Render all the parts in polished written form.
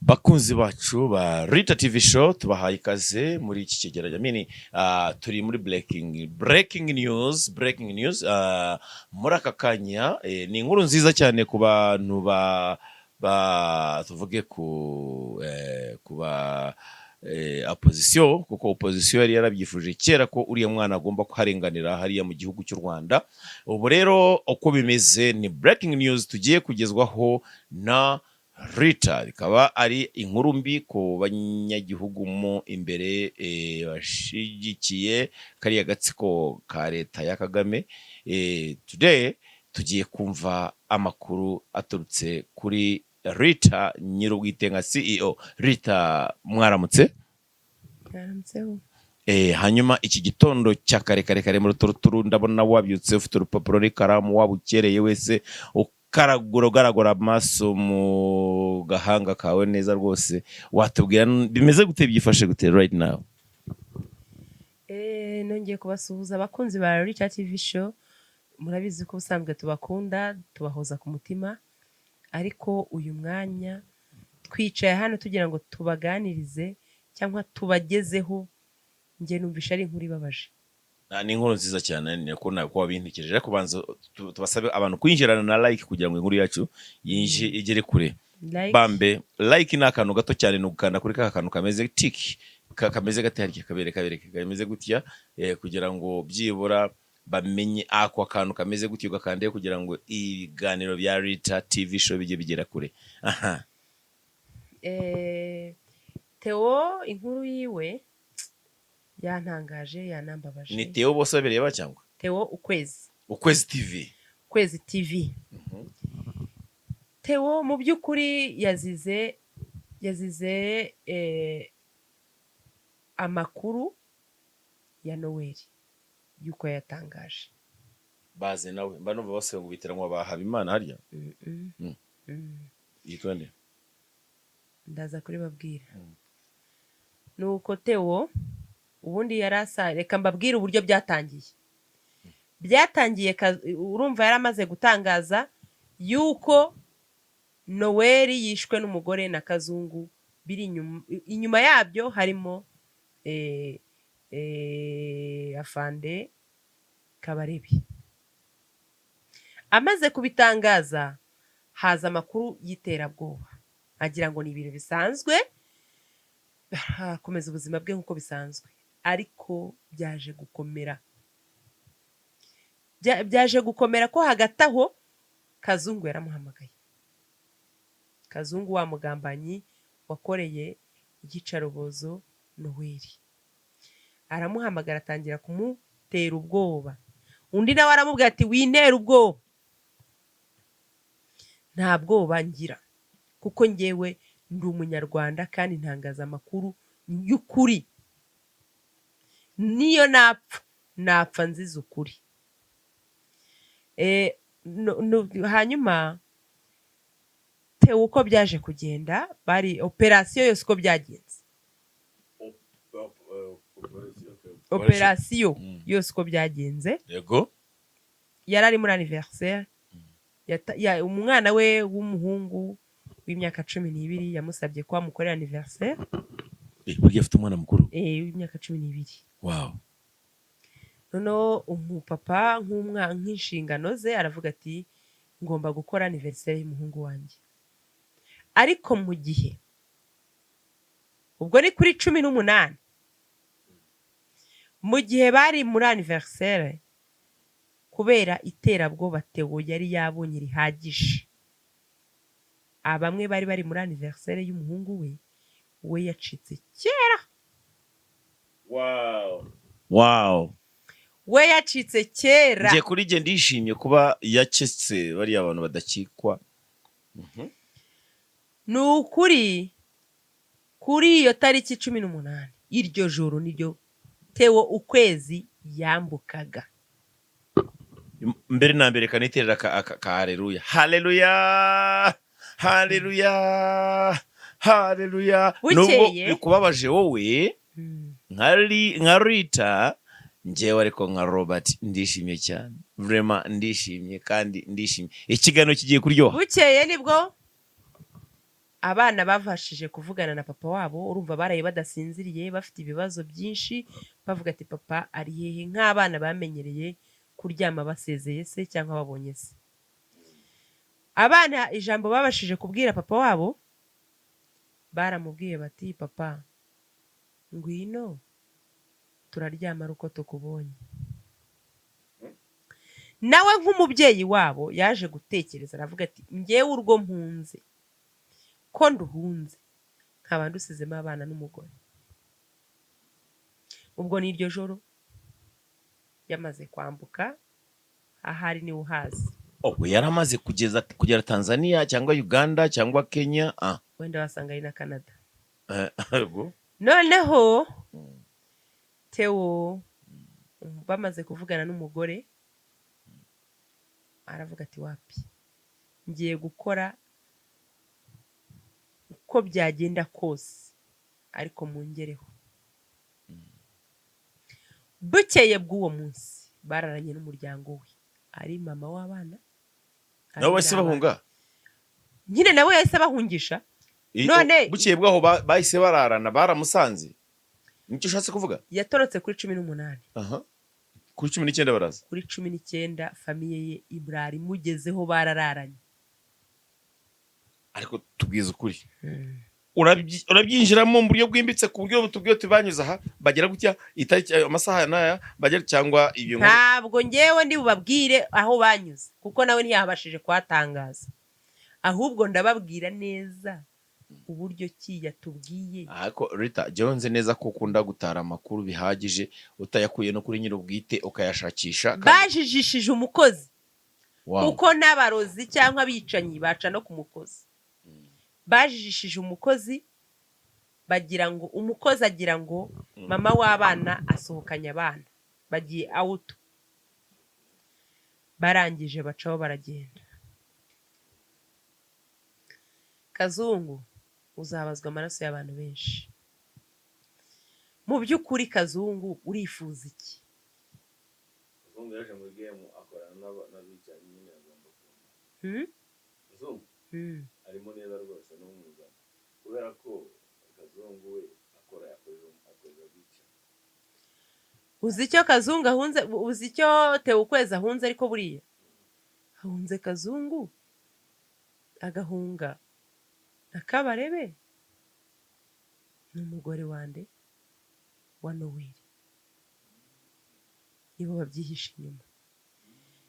Bakunzi bacu ba Rita TV show tubahaye ikaze muri iki kigereranyo mini turi muri breaking news muri aka kanya ni inkuru nziza cyane ku bantu tuvuge ku opposition kuko opposition yari yarabyifuje kera ko uriya mwana agomba kuharenganira hariya mu gihugu cy'u Rwanda. Ubu rero uko bimeze ni breaking news tugiye kugezwaho na Rita, ikaba ari inkuru mbi ku banyagihugu mu imbere bashigikiye kariya gatsiko ka leta ya Kagame. Today tugiye kumva amakuru aturutse kuri Rita Nyirubwitenga CEO. Rita, mwaramutse? Mwaramutseho. Hanyuma iki gitondo cya kare mu ruturuturu ndabona wabyutse ufite urupapuro n'ikaramu, wabukereye wese ugaragura amaso mu gahanga kawe neza rwose, watubwira bimeze gute, byifashe gute right now? Nongeye kubasuhuza abakunzi ba Rita TV show. Murabizi ko usanzwe tubakunda, tubahoza ku mutima, ariko uyu mwanya twicaye hano tugira ngo tubaganirize cyangwa tubagezeho. Nge numvisha ari inkuru ibabaje. Ni inkuru nziza cyane, niko nako wabintekereje. Kubanza tubasabe abantu kwinjirana na like kugira ngo inkuru yacu igere kure. Bambe like ni akantu gato cyane, nugukanda kuri ka kantu kameze tick, kameze gatari kabere kameze gutya, kugira ngo byibura bamenye ako kantu kameze gutyo, ugakande kugira ngo ibiganiro bya Rita TV show bijye bigera kure. Aha. Theo inkuru yiwe yantangaje, yanambabaje. Ni Theo bose bireba cyangwa? Theo Ukwezi TV. Ukwezi TV. Theo mu by'ukuri yazize amakuru ya Noel yuko yatangaje. Baze nawe mba numva bose ngo bitiranwa ba Habimana harya. Yitwande ndaza kuri babwira. Nuko Theo ubundi yarasa, reka mbabwire uburyo byatangiye. Urumva yaramaze gutangaza yuko Noel yishwe n'umugore na Kazungu, biri inyuma yabyo harimo afande Kabarebi. Amaze kubitangaza haza amakuru y'iterabwoba, agira ngo ni ibintu bisanzwe, akomeza ubuzima bwe nk'uko bisanzwe. Ariko byaje gukomera ko hagati aho Kazungu yaramuhamagaye. Kazungu wa mugambanyi wakoreye igicarubozo Noel aramuhamagara, atangira kumutera ubwoba. Undi nawe aramubwira ati winera ubwoba. Nta bwoba ngira kuko njyewe ndi umunyarwanda kandi ntangaza amakuru y'ukuri. Niyo napfa nziza ukuri. Hanyuma Theo uko byaje kugenda, bari operasiyo yose uko byagenze. Operasiyo yose uko byagenze. Yego. Yarari muri anniversaire. Umwana we w'umuhungu w'imyaka 12 yamusabye ko amukorera anniversaire. Burya afite umwana mukuru. W'imyaka 12. Wow. Noneho umupapa nk'inshingano ze aravuga ati ngomba gukora anniversaire y'umuhungu wanjye. Ariko mu gihe ubwo ni kuri 18, mu gihe bari muri anniversaire, kubera iterabwoba Theo yari yabonye rihagije, abamwe bari muri anniversaire y'umuhungu we yacitse kera. Wow. We yacitse kera. Nje kuri je ndishimye kuba yacitse bari abantu badakikwa. Nukuri kuri iyo tariki 18 iryo joro niryo Theo Ukwezi yambukaga. Mbere na mbere kaniterera ka haleluya. Nubwo bikubabaje wowe nka Rita, njyewe ariko nka Robert ndishimye cyane. Vraiment ndishimye kandi ndishimye. Ikiganiro kigiye kuryoha. Bukeye nibwo abana bavashije kuvugana na papa wabo urumva baraye badasinziriye bafite ibibazo byinshi bavuga ati papa ari hehe, nk'abana bamenyereye kuryama basezeye se cyangwa babonye se. Abana ijambo babashije kubwira papa wabo baramubwiye bati papa ngwino turaryama ari uko tukubonye. Nawe nk'umubyeyi wabo yaje gutekereza aravuga ati njyewe urwo mpunze ko nduhunze nkaba ndusizemo abana n'umugore. Ubwo ni iryo joro yamaze kwambuka ahari niwe uhazi. ubwo yari amaze kugera Tanzania cyangwa Uganda cyangwa Kenya. Wenda wasanga ari na Canada. Ariko Noneho Theo bamaze kuvugana n'umugore aravuga ati wapi ngiye gukora uko byagenda kose ariko mungereho. Bukeye bw'uwo munsi bararanye n'umuryango we ari mama w'abana nabo bahise bahunga. Nyine nawe yahise bahungisha. None bukeye bwaho bahise bararana baramusanze. Nicyo ushatse kuvuga? Yatorotse kuri 18. Kuri 19 baraza. Kuri 19 famiye ye Ibrahim mugezeho barararanye. Ariko tubwiza ukuri. Urabyinjiramo mu buryo bwimbitse ku buryo butubwiye tubanyuza aha bagera gutya itariki amasaha naya bagera cyangwa ibyo. Ntabwo ngewe ndi bubabwire aho banyuze kuko nawe ntiyabashije kwatangaza, ahubwo ndababwira neza uburyo ki yatubwiye. Ariko Rita Jones neza ko ukunda gutara amakuru bihagije utayakuye no kuri nyir'ubwite ukayashakisha. Bajijishije umukozi. Kuko n'abarozi cyangwa abicanyi baca no ku mukozi. Bajijishije umukozi bagira ngo umukozi agira ngo mama w'abana asohokanye abana bagiye out. Barangije bacaho baragenda. Kazungu uzabazwa amaraso y'abantu benshi. Mu by'ukuri Kazungu urifuza iki? Kazungu yaje mu game akorana n'abicanyi nyine agomba kumva. Kazungu arimo neza rwose n'umwuga kubera ko Kazungu we akorera bica. Uzi icyo Kazungu ahunze, uzi icyo Theo Ukwezi ahunze ariko buriya ahunze Kazungu agahunga Akabarebe n'umugore wande wa Noel. Nibo babyihisha inyuma.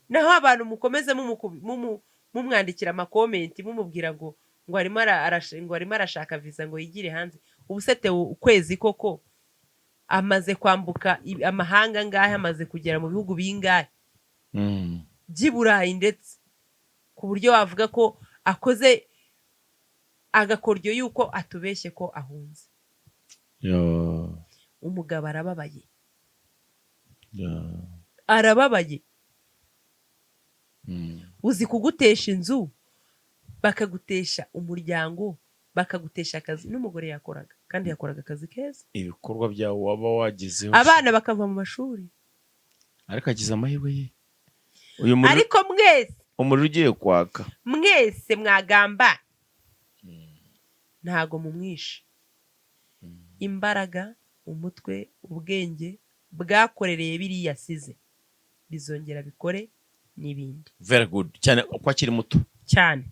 Naho abantu mukomeze mumwandikira amakomenti mumubwira ngo arimo arashaka visa ngo yigire hanze. Ubu se Theo Ukwezi koko amaze kwambuka amahanga ngahe, amaze kugera mu bihugu bingahe by'Iburayi ndetse ku buryo wavuga ko akoze agakoryo yuko atubeshye ko ahunze. Umugabo arababaye. Arababaye. Uzi kugutesha inzu bakagutesha umuryango bakagutesha akazi. N'umugore yakoraga kandi yakoraga akazi keza. Ibikorwa byawo waba wagizeho abana bakava mu mashuri ariko agize amahirwe ye. Ariko mwese umuriro ugiye kwaka mwese mwagamba ntago mumwishe. Imbaraga umutwe ubwenge bwakorereye biriya size bizongera bikore n'ibindi. Very good cyane uko akiri muto cyane.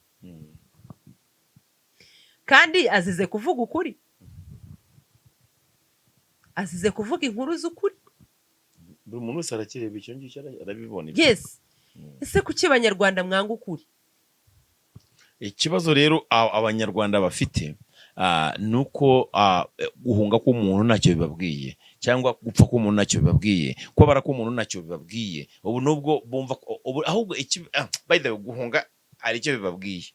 Kandi azize kuvuga ukuri, azize kuvuga inkuru z'ukuri. buri muntu wese arakireba icyo ngicyo arabibona. Yes. Ese kuki abanyarwanda mwanga ukuri? Ikibazo rero abanyarwanda bafite nuko guhunga k'umuntu ntacyo bibabwiye cyangwa gupfa k'umuntu ntacyo bibabwiye, kubara k'umuntu ntacyo bibabwiye. Ubu nubwo bumva ahubwo by the way guhunga ari cyo bibabwiye.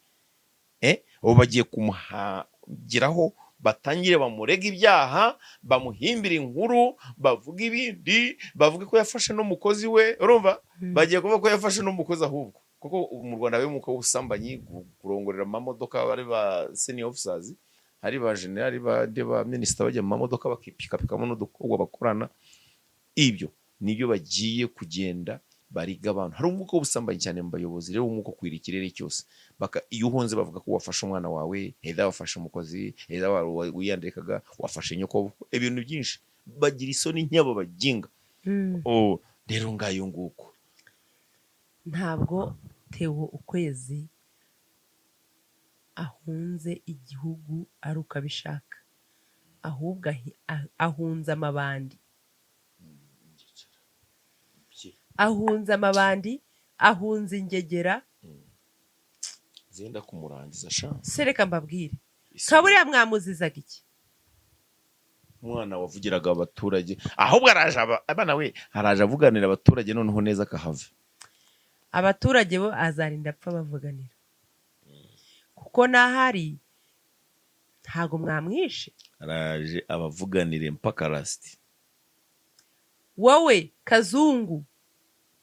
Ubu bagiye kumuhagiraho batangire bamurega ibyaha bamuhimbira inkuru bavuga ibindi bavuga ko yafashe n'umukozi we. Urumva bagiye kuvuga ko yafashe n'umukozi ahubwo kuko mu Rwanda we muko ubusambanyi kurongorera amamodoka bari ba senior officers hari ba general ba minister bajya mu mamodoka bakipikapikamo n'udukobwa bakorana. Ibyo nibyo bagiye kugenda bariga abantu. Hari umwuka w'ubusambanyi cyane mu bayobozi, rero umwuka ukwira ikirere cyose. Iyo uhunze bavuga ko wafashe umwana wawe, heza wafashe umukozi, heza wiyandikaga, wafashe nyoko, ibintu byinshi. Bagira isoni nk'abo baginga. Rero ngayo nguko. Ntabwo Theo Ukwezi ahunze igihugu ari uko abishaka, ahubwo ahunze amabandi. Ahunze amabandi, ahunze ingegera zenda kumurangiza sha. Sereka mbabwire, kaburiya mwamuzizaga iki? Umwana wavugiraga abaturage, ahubwo araje abana we haraje avuganira abaturage noneho neza kahave. Abaturage bo azarinda apfa bavuganira, kuko nahari ntago mwamwishe. Araje abavuganire mpaka last. Wowe Kazungu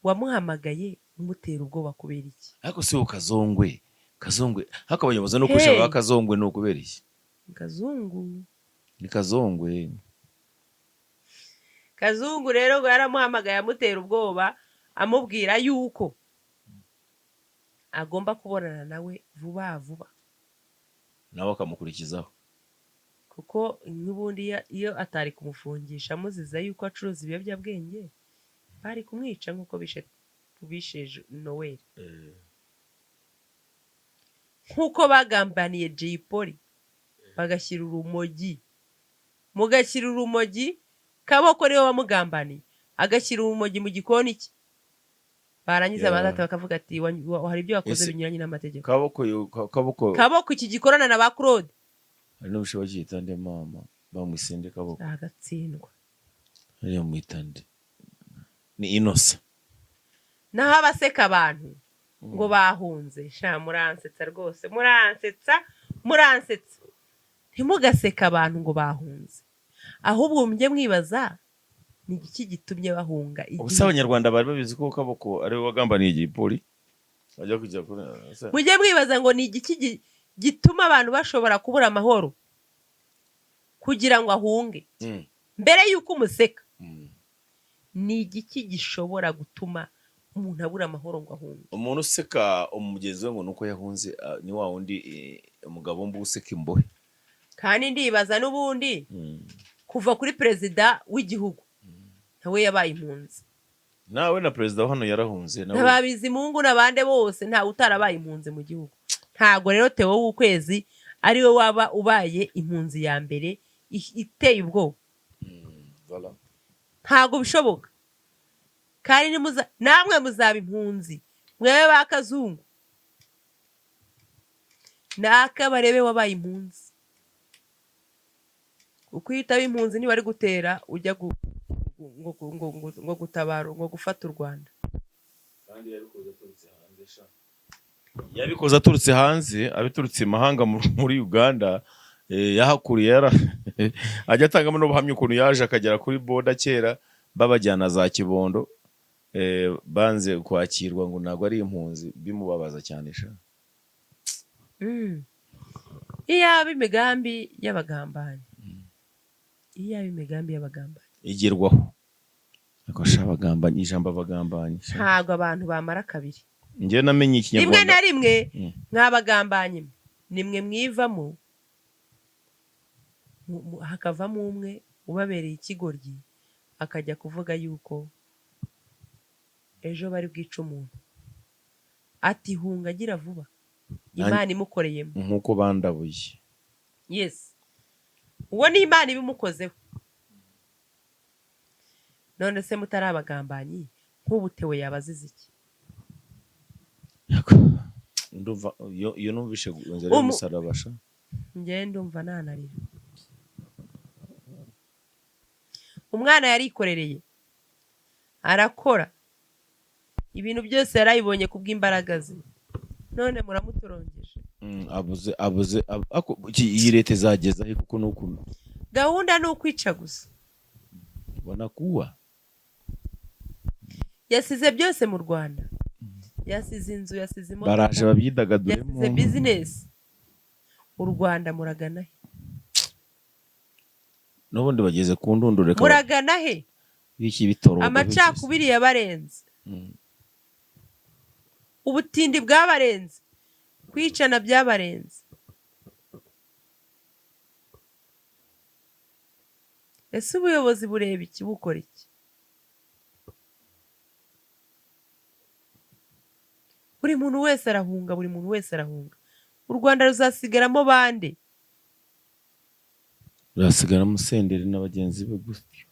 wamuhamagaye umutera ubwoba kubera iki? Ariko si Kazongwe hakabanyoboza no kushaba Kazongwe no kubera iki? Kazungu ni Kazongwe. Kazungu rero ngo yaramuhamagaye amutera ubwoba, amubwira yuko agomba kubonana nawe vuba vuba, nawe akamukurikizaho, kuko n'ubundi iyo atari kumufungisha amuziza yuko acuruza ibiyobyabwenge bari kumwica nk'uko bishe Noel. Nk'uko bagambaniye Jay Polly bagashyira urumogi, mugashyira urumogi, Kaboko niwe wamugambaniye agashyira urumogi mu gikoni cye, barangiza bazata bakavuga ati hari ibyo wakoze binyuranye n'amategeko. Kaboko iki gikorana na ba Claude hari no bishoboye cyitande mama bamwisende Kaboko agatsindwa, ariyo mwitande ni Innocent. naho abaseka abantu ngo bahunze, sha muransetsa rwose, muransetsa. Ntimugaseka abantu ngo bahunze, ahubwo mujye mwibaza ni iki gitumye bahunga. Ubuse abanyarwanda bari babizi ko Kaboko ari we wagambaniye Jay Polly ajya kujya kuri. Mujye mwibaza ngo ni iki gituma abantu bashobora kubura amahoro kugira ngo ahunge mbere yuko umuseka. Ni igiki gishobora gutuma umuntu abura amahoro ngo ahunge? Umuntu useka umugezi we ngo nuko yahunze ni wa wundi umugabo mbu useka imbohe. Kandi ndibaza n'ubundi kuva kuri perezida w'igihugu nawe yabaye impunzi, nawe na perezida hano yarahunze, n'ababizi Mungu n'abande bose nta utarabaye impunzi mu gihugu. Ntago rero Theo Ukwezi ari we waba ubaye impunzi ya mbere iteye ubwoba. Ntago bishoboka. Kandi namwe muzaba impunzi, mwewe ba Kazungu nakabarebe wabaye impunzi. Ukwita impunzi ni bari gutera ujya ngo gutabara ngo gufata u Rwanda. Kandi yabikoze aturutse hanze, abiturutse imahanga muri Uganda. Yahakuriye ajya atangamo no buhamya ukuntu yaje akagera kuri boda kera babajyana za Kibondo, banze kwakirwa ngo ntago ari impunzi, bimubabaza cyane sha. Iyaba imigambi y'abagambanyi igerwaho, akosha abagambanyi, ijambo abagambanyi ntago abantu bamara kabiri. Ngiye namenye ikinyarwanda rimwe na rimwe nk'abagambanyi, nimwe mwivamo hakavamo umwe ubabereye ikigoryi akajya kuvuga yuko ejo bari bwica umuntu, ati hunga agira vuba Imana imukoreyemo nk'uko bandabuye. Yes, uwo ni Imana ibimukozeho. None se mutari abagambanyi nk'ubu Theo yabazize iki? Ndumva iyo numvishe nzere umusarabasha ngiye ndumva nanarira. Umwana yarikorereye arakora ibintu byose yarayibonye kubw'imbaraga ze, none muramutorongeje. Abuze iyi leta izageza he? Kuko nuko gahunda ni ukwica gusa, banakuwa. Yasize byose mu Rwanda, yasize inzu, yasize imodoka, baraje babyidagaduremo, yasize business. U Rwanda muragana he? N'ubundi bageze ku ndundure, muragana he? Biki bitoro amacakubiri yabarenze. ubutindi bwabarenze, kwicana byabarenze. Ese ubuyobozi bureba iki, bukora iki? Buri muntu wese arahunga, buri muntu wese arahunga. U Rwanda ruzasigaramo bande? rurasigaramo Senderi na bagenzi be gutyo.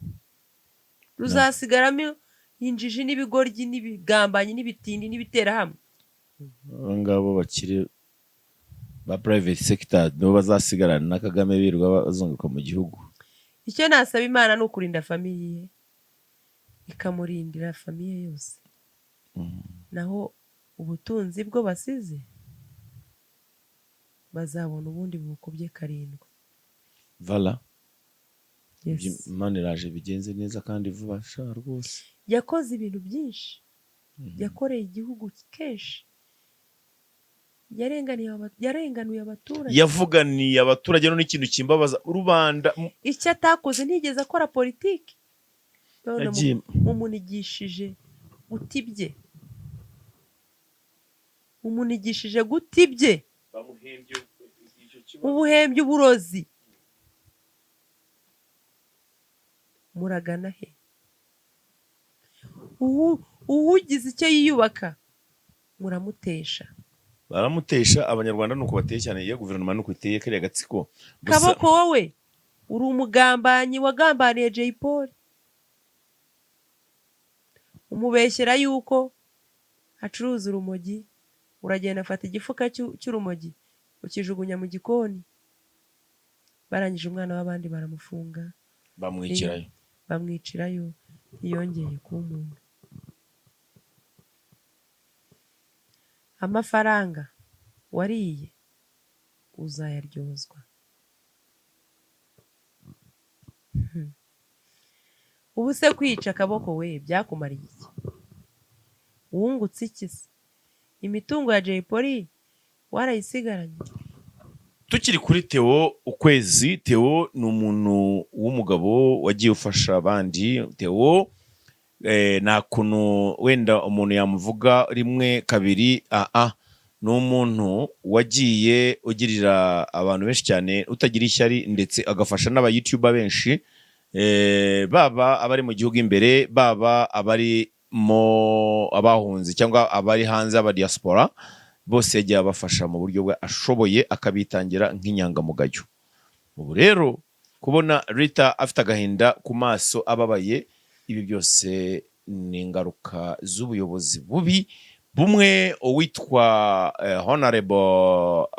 Ruzasigaramo injiji n'ibigoryi n'ibigambanyi n'ibitindi n'ibiterahamwe. aba ngabo bakiri ba private sector nibo bazasigarana na Kagame birirwa bazunguka mu gihugu. Icyo nasaba Imana ni ukurinda famiye ye, ikamurindira famiye yose. Naho ubutunzi bwo basize bazabona ubundi bukubye karindwi. Vala Yes. Imana iraje bigenze neza kandi vuba sha rwose. Yakoze ibintu byinshi, yakoreye igihugu kenshi, yarenganuye abaturage, Yavuganiye abaturage none ikintu kimbabaza rubanda icyo atakoze ntigeze akora politiki. None Yagiye- mumunigishije gutibye, mumunigishije gutibye, ubuhembye uburozi. Muragana he? Uwugize icyo yiyubaka muramutesha. baramutesha. Abanyarwanda nuko bateye cyane, iyo guverinoma nuko iteye kariya gatsiko. Kaboko wowe uri umugambanyi wagambaniye Jay Polly, umubeshyera yuko acuruza urumogi, uragenda afata igifuka cy'urumogi ukijugunya mu gikoni, barangije umwana w'abandi baramufunga, bamwicirayo ntiyongeye kuba umuntu. Amafaranga wariye uzayaryozwa. Ubu se kwica akaboko we byakumariye iki? Wungutse iki se? Imitungo ya Jay Polly warayisigaranye? Tukiri kuri Theo Ukwezi, Theo ni umuntu w'umugabo wagiye ufasha abandi. Theo nta kuntu wenda umuntu yamuvuga rimwe kabiri, ni umuntu wagiye ugirira abantu benshi cyane, utagira ishyari, ndetse agafasha n'aba YouTuber benshi, baba abari mu gihugu imbere, baba abarimo abahunze cyangwa abari hanze aba diaspora, bose yagiye abafasha mu buryo bwe ashoboye, akabitangira nk'inyangamugayo. Ubu rero kubona Rita afite agahinda ku maso ababaye, ibi byose ni ingaruka z'ubuyobozi bubi bumwe. Uwitwa Honorable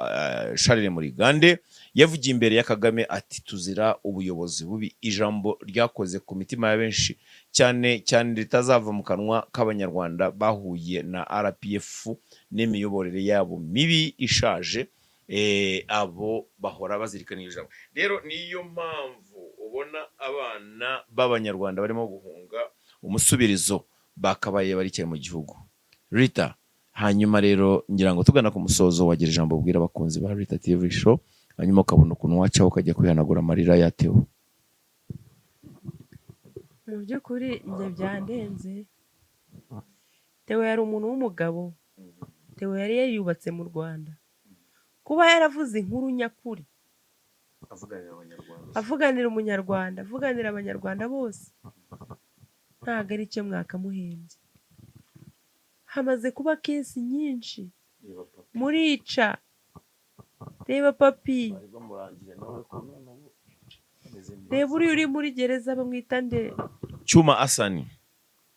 Charles Murigande yavugiye imbere ya Kagame ati tuzira ubuyobozi bubi, ijambo ryakoze ku mitima ya benshi cyane cyane ritazava mu kanwa k'abanyarwanda bahuye na RPF n'imiyoborere yabo mibi ishaje. Abo bahora bazirikana ijambo. Rero niyo mpamvu ubona abana b'abanyarwanda barimo guhunga umusubirizo bakabaye baricaye mu gihugu. Rita, hanyuma rero ngira ngo tugana ku musozo, wagira ijambo ubwira abakunzi ba Rita TV show, hanyuma ukabona ukuntu wacaho ukajya kwihanagura amarira ya Theo. Mu by'ukuri njye byandenze. Theo yari umuntu w'umugabo. Theo yari yayubatse mu Rwanda. Kuba yaravuze inkuru nyakuri, avuganira umunyarwanda, avuganira abanyarwanda bose, ntabwo ari cyo mwakamuhembye. Hamaze kuba kesi nyinshi, murica. Reba papi, reba uriya uri muri gereza bamwita nde? Cyuma Asani.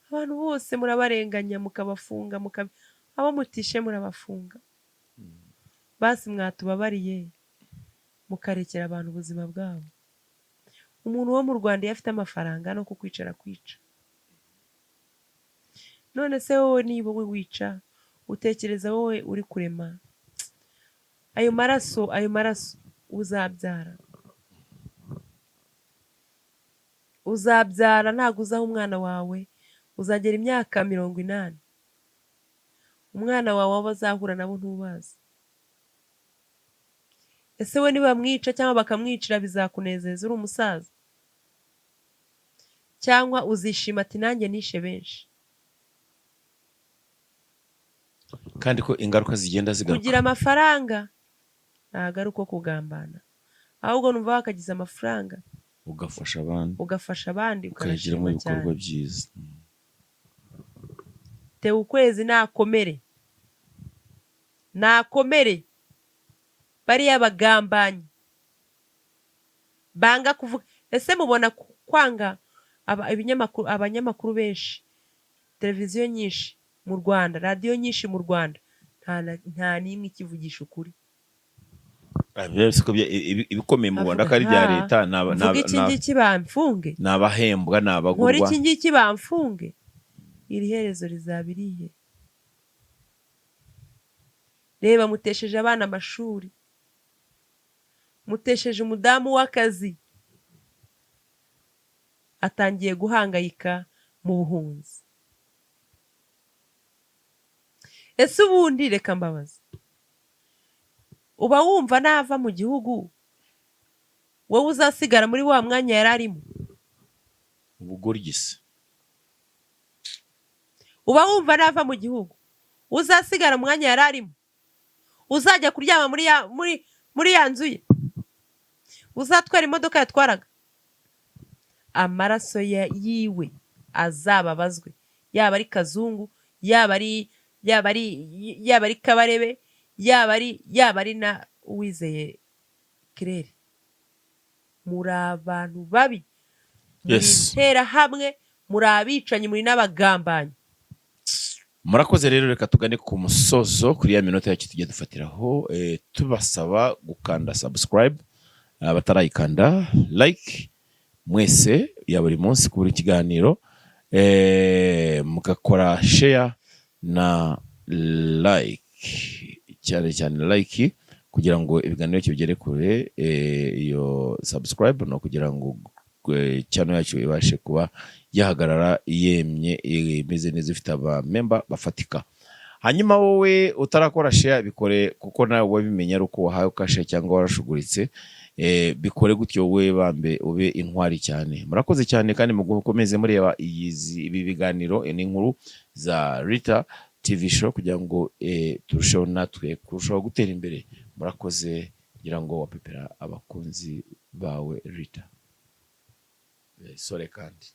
Abantu bose murabarenganya mukabafunga, abo mutishe murabafunga. Basi mwatubabariye mukarekera abantu ubuzima bwabo. Umuntu wo mu Rwanda iyo afite amafaranga no kukwicara kwica. None se wowe niba wowe wica, utekereza wowe uri kurema ayo maraso uzabyara ntabwo uzaha umwana wawe, uzagera imyaka 80, umwana wawe abo azahura nabo ntubazi. Ese we nibamwica cyangwa bakamwicira bizakunezeza uri umusaza? Cyangwa uzishima ati nanjye nishe benshi? kandi ko ingaruka zigenda zigaruka. kugira amafaranga ntabwo ari uko kugambana, ahubwo numva wakagize amafaranga ugafasha abandi ukayagiramo ibikorwa byiza. Theo Ukwezi nakomere bariya bagambanyi banga kuvuga. Ese mubona kwanga abanyamakuru benshi, televiziyo nyinshi mu Rwanda, radiyo nyinshi mu Rwanda, nta n'imwe ikivugisha ukuri. Ibikomeye mu Rwanda ko ari bya leta, mvuga iki ngiki bamfunge, n'abahembwa n'abagurwa, nkora iki ngiki bamfunge, iri herezo rizaba irihe? Reba, mutesheje abana amashuri, mutesheje umudamu w'akazi, atangiye guhangayika mu buhunzi. Ese ubundi reka mbabaza, uba wumva nava mu gihugu wowe uzasigara muri wa mwanya yari arimo? ubugoryi. Uba wumva nava mu gihugu uzasigara mu mwanya yari arimo? Uzajya kuryama muri ya nzu ye? Uzatwara imodoka yatwaraga? Amaraso yiwe azababazwe, yaba ari Kazungu, yaba ari Kabarebe, yaba ari na Uwizeye Claire. Muri abantu babi, muri interahamwe, muri abicanyi, muri n'abagambanyi. Murakoze rero, reka tugane ku musozo kuri ya minota yacu tugiye dufatiraho. Tubasaba gukanda subscribe abatarayikanda, like mwese ya buri munsi ku buri kiganiro, mugakora share na like, cyane like, kugira ngo ibiganiro bigere kure. Iyo subscribe no kugira ngo channel yacu ibashe kuba yahagarara yemye, imeze neza, ifite aba member bafatika. Hanyuma wowe utarakora share bikore, kuko nawe wabimenya ari uko wahaye ukashe cyangwa warashuguritse. Bikore gutyo we bambe ube intwari cyane. Murakoze cyane kandi mukomeze mureba ibi biganiro n'inkuru za Rita TV show kugira ngo turusheho natwe kurushaho gutera imbere. Murakoze, ngira ngo wapepera abakunzi bawe Rita. Sore kandi